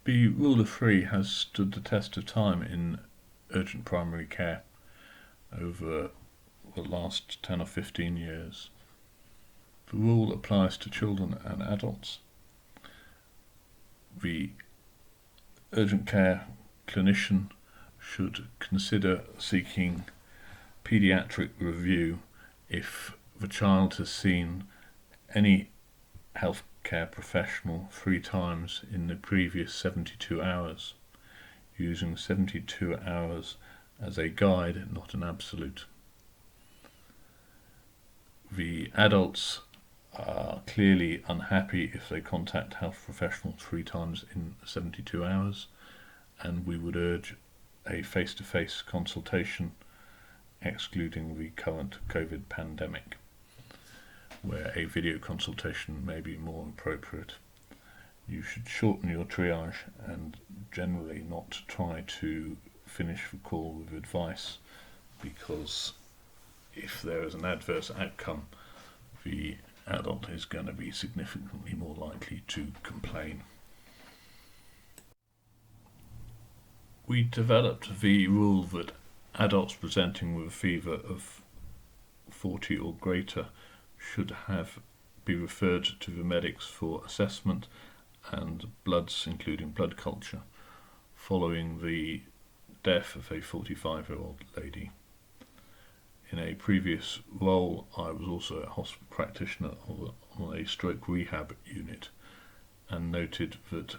The rule of three has stood the test of time in urgent primary care over the last 10 or 15 years. The rule applies to children and adults. The urgent care clinician should consider seeking paediatric review if the child has seen any healthcare professional 3 times in the previous 72 hours, using 72 hours as a guide, not an absolute. The adults are clearly unhappy if they contact health professionals 3 times in 72 hours, and we would urge a face-to-face consultation, excluding the current COVID pandemic, where a video consultation may be more appropriate. You should shorten your triage and generally not try to finish the call with advice, because if there is an adverse outcome, the adult is going to be significantly more likely to complain. We developed the rule that adults presenting with a fever of 40 or greater should be referred to the medics for assessment and bloods, including blood culture, following the death of a 45-year-old lady. In a previous role, I was also a hospital practitioner on a stroke rehab unit, and noted that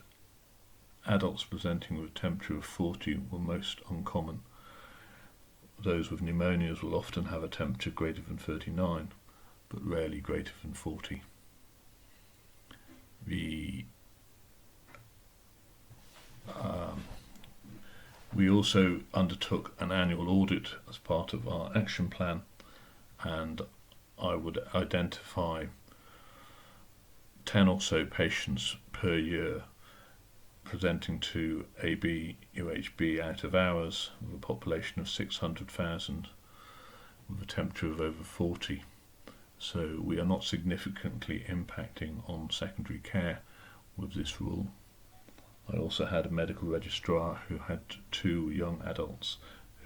adults presenting with a temperature of 40 were most uncommon. Those with pneumonias will often have a temperature greater than 39, but rarely greater than 40. We also undertook an annual audit as part of our action plan, and I would identify 10 or so patients per year presenting to AB UHB out of hours, with a population of 600,000 with a temperature of over 40. So we are not significantly impacting on secondary care with this rule. I also had a medical registrar who had 2 young adults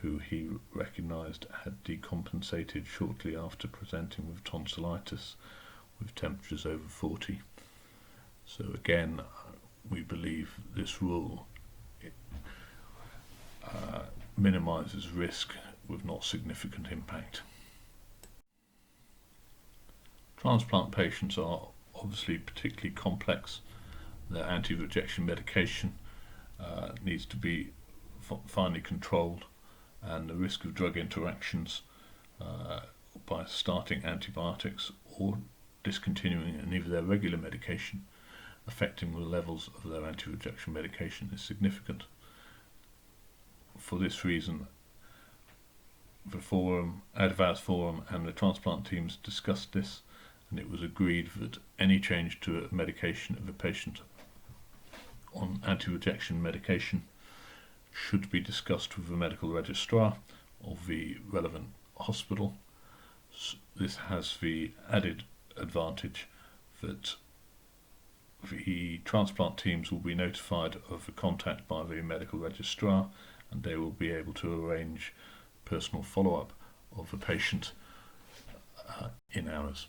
who he recognised had decompensated shortly after presenting with tonsillitis with temperatures over 40. So again, we believe this rule minimises risk with not significant impact. Transplant patients are obviously particularly complex. Their anti-rejection medication needs to be finely controlled, and the risk of drug interactions by starting antibiotics or discontinuing any of their regular medication affecting the levels of their anti-rejection medication is significant. For this reason, the forum, ADVAS forum, and the transplant teams discussed this, and it was agreed that any change to a medication of a patient on anti-rejection medication should be discussed with the medical registrar of the relevant hospital. This has the added advantage that the transplant teams will be notified of the contact by the medical registrar, and they will be able to arrange personal follow-up of the patient in hours.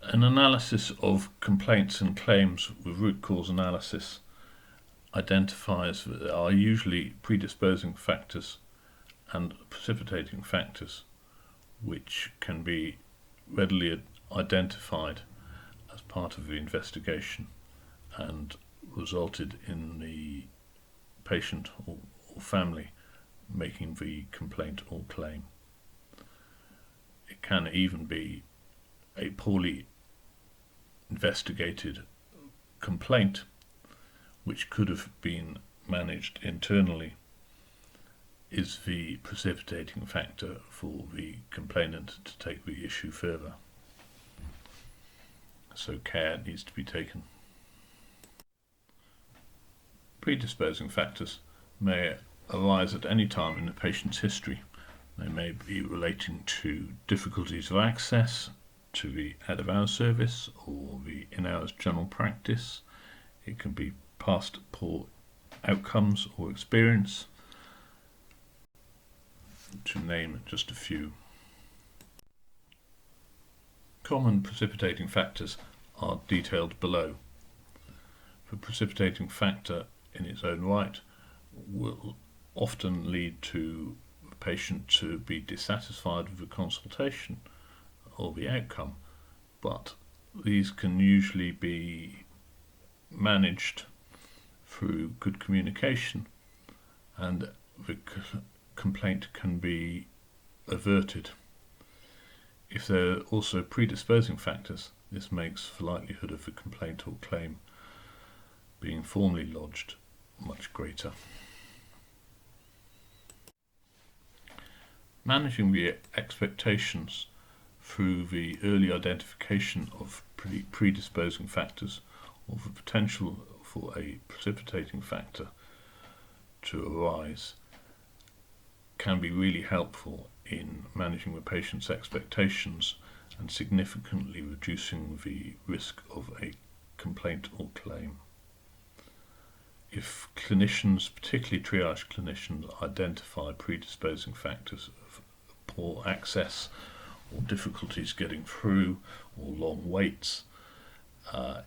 An analysis of complaints and claims with root cause analysis identifies that there are usually predisposing factors and precipitating factors which can be readily identified as part of the investigation and resulted in the patient or family making the complaint or claim. It can even be a poorly investigated complaint which could have been managed internally is the precipitating factor for the complainant to take the issue further. So care needs to be taken. Predisposing factors may arise at any time in the patient's history. They may be relating to difficulties of access to the out-of-hours service or the in-hours general practice. It can be past poor outcomes or experience, to name just a few. Common precipitating factors are detailed below. The precipitating factor in its own right will often lead to the patient to be dissatisfied with the consultation or the outcome, but these can usually be managed through good communication, and the complaint can be averted. If there are also predisposing factors, this makes the likelihood of the complaint or claim being formally lodged much greater. Managing the expectations through the early identification of predisposing factors or the potential for a precipitating factor to arise can be really helpful in managing the patient's expectations and significantly reducing the risk of a complaint or claim. If clinicians, particularly triage clinicians, identify predisposing factors of poor access or difficulties getting through or long waits,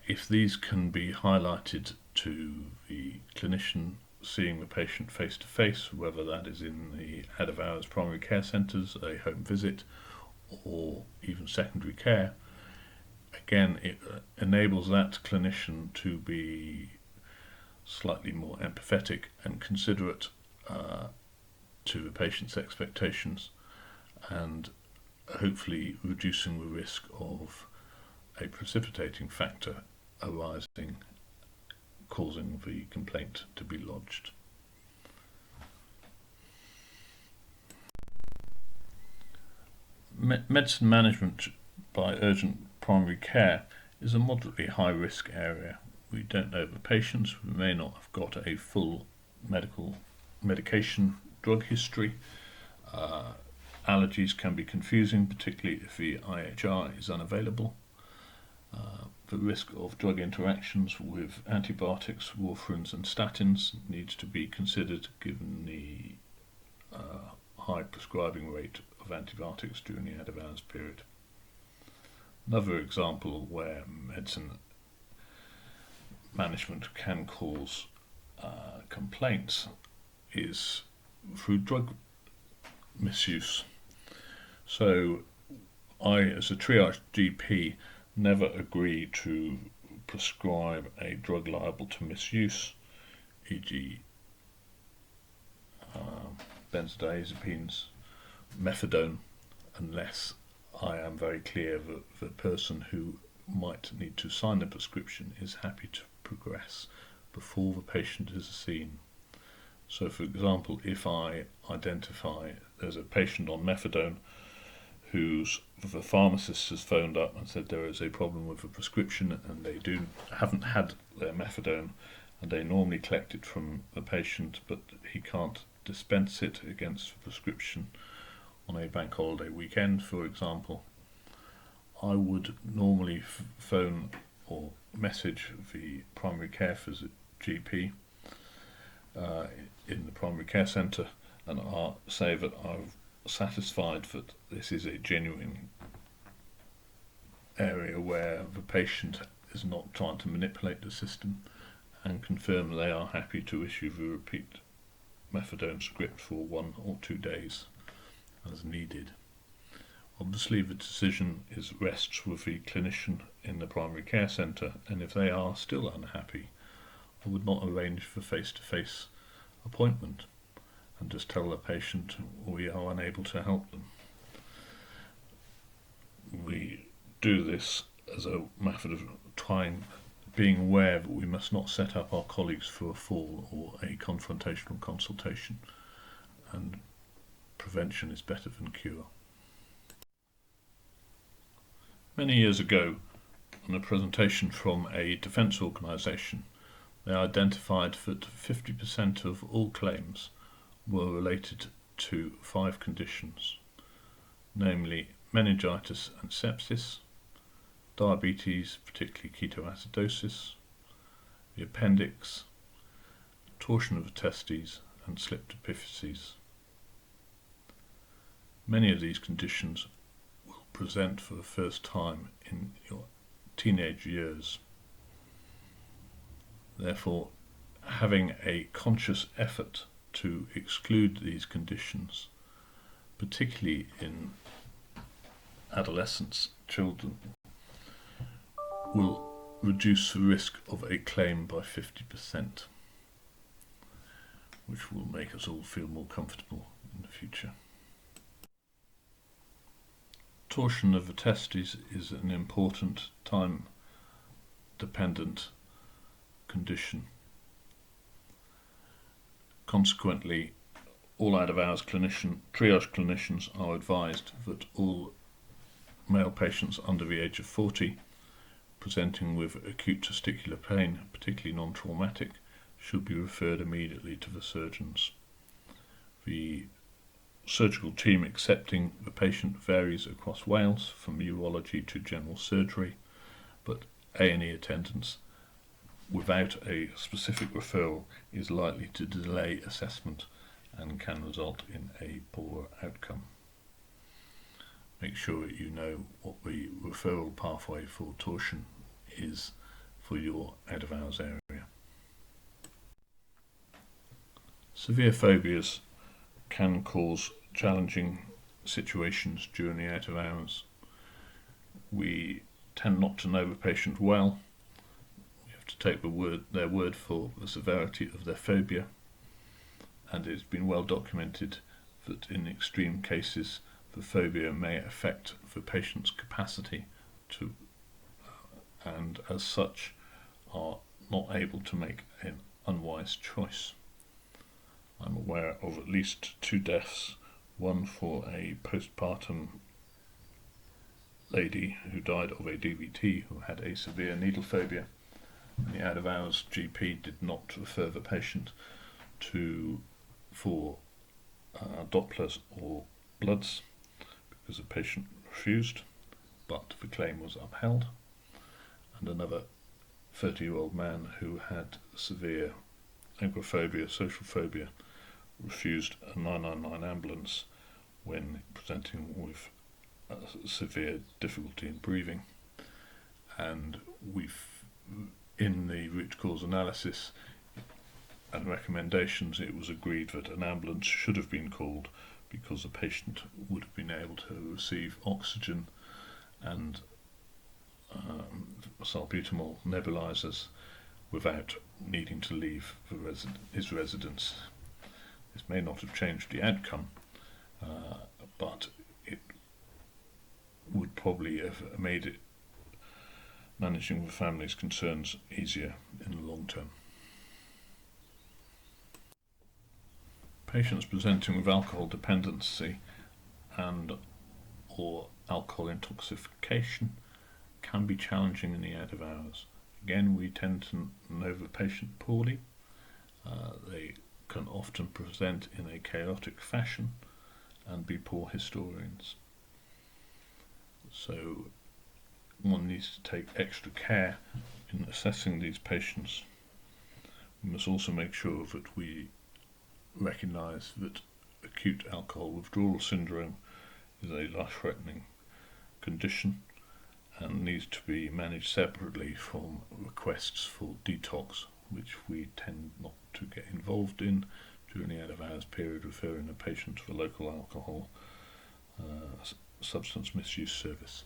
if these can be highlighted to the clinician seeing the patient face to face, whether that is in the out-of-hours primary care centres, a home visit, or even secondary care, again, it enables that clinician to be slightly more empathetic and considerate to the patient's expectations, and hopefully reducing the risk of a precipitating factor arising, causing the complaint to be lodged. Medicine management by urgent primary care is a moderately high risk area. We don't know the patients, we may not have got a full medication drug history. Allergies can be confusing, particularly if the IHR is unavailable. The risk of drug interactions with antibiotics, warfarins and statins needs to be considered given the high prescribing rate of antibiotics during the out-of-hours period. Another example where medicine management can cause complaints is through drug misuse. So I, as a triage GP, never agree to prescribe a drug liable to misuse, e.g. Benzodiazepines, methadone, unless I am very clear that the person who might need to sign the prescription is happy to progress before the patient is seen. So, for example, if I identify there's a patient on methadone the pharmacist has phoned up and said there is a problem with the prescription and they haven't had their methadone, and they normally collect it from the patient, but he can't dispense it against the prescription on a bank holiday weekend, for example, I would normally phone or message the primary care GP in the primary care centre and say that I've satisfied that this is a genuine area where the patient is not trying to manipulate the system, and confirm they are happy to issue the repeat methadone script for 1 or 2 days as needed. Obviously the decision rests with the clinician in the primary care centre, and if they are still unhappy, I would not arrange for face-to-face appointment and just tell the patient we are unable to help them. We do this as a method of being aware that we must not set up our colleagues for a fall or a confrontational consultation, and prevention is better than cure. Many years ago, in a presentation from a defence organisation, they identified that 50% of all claims were related to 5 conditions, namely meningitis and sepsis, diabetes, particularly ketoacidosis, the appendix, torsion of the testes, and slipped epiphyses. Many of these conditions will present for the first time in your teenage years. Therefore, having a conscious effort to exclude these conditions, particularly in adolescents, children, will reduce the risk of a claim by 50%, which will make us all feel more comfortable in the future. Torsion of the testes is an important time-dependent condition. Consequently, all out-of-hours triage clinicians are advised that all male patients under the age of 40 presenting with acute testicular pain, particularly non-traumatic, should be referred immediately to the surgeons. The surgical team accepting the patient varies across Wales, from urology to general surgery, but A&E attendance without a specific referral is likely to delay assessment and can result in a poorer outcome. Make sure you know what the referral pathway for torsion is for your out-of-hours area. Severe phobias can cause challenging situations during the out-of-hours. We tend not to know the patient well. We have to take their word for the severity of their phobia, and it's been well documented that in extreme cases the phobia may affect the patient's capacity to, and as such are not able to make an unwise choice. I'm aware of at least 2 deaths, one for a postpartum lady who died of a DVT who had a severe needle phobia, and the out-of-hours GP did not refer the patient for Dopplers or bloods because the patient refused, but the claim was upheld. And another 30-year-old man who had severe agoraphobia, social phobia, refused a 999 ambulance when presenting with severe difficulty in breathing. And in the root cause analysis and recommendations, it was agreed that an ambulance should have been called because the patient would have been able to receive oxygen and salbutamol nebulizers without needing to leave his residence. This may not have changed the outcome, but it would probably have made it managing the family's concerns easier in the long term. Patients presenting with alcohol dependency and or alcohol intoxication can be challenging in the out-of-hours. Again, we tend to know the patient poorly. They can often present in a chaotic fashion and be poor historians. So one needs to take extra care in assessing these patients. We must also make sure that we recognise that acute alcohol withdrawal syndrome is a life-threatening condition and needs to be managed separately from requests for detox, which we tend not to get involved in during the out-of-hours period, referring a patient to the local alcohol substance misuse service.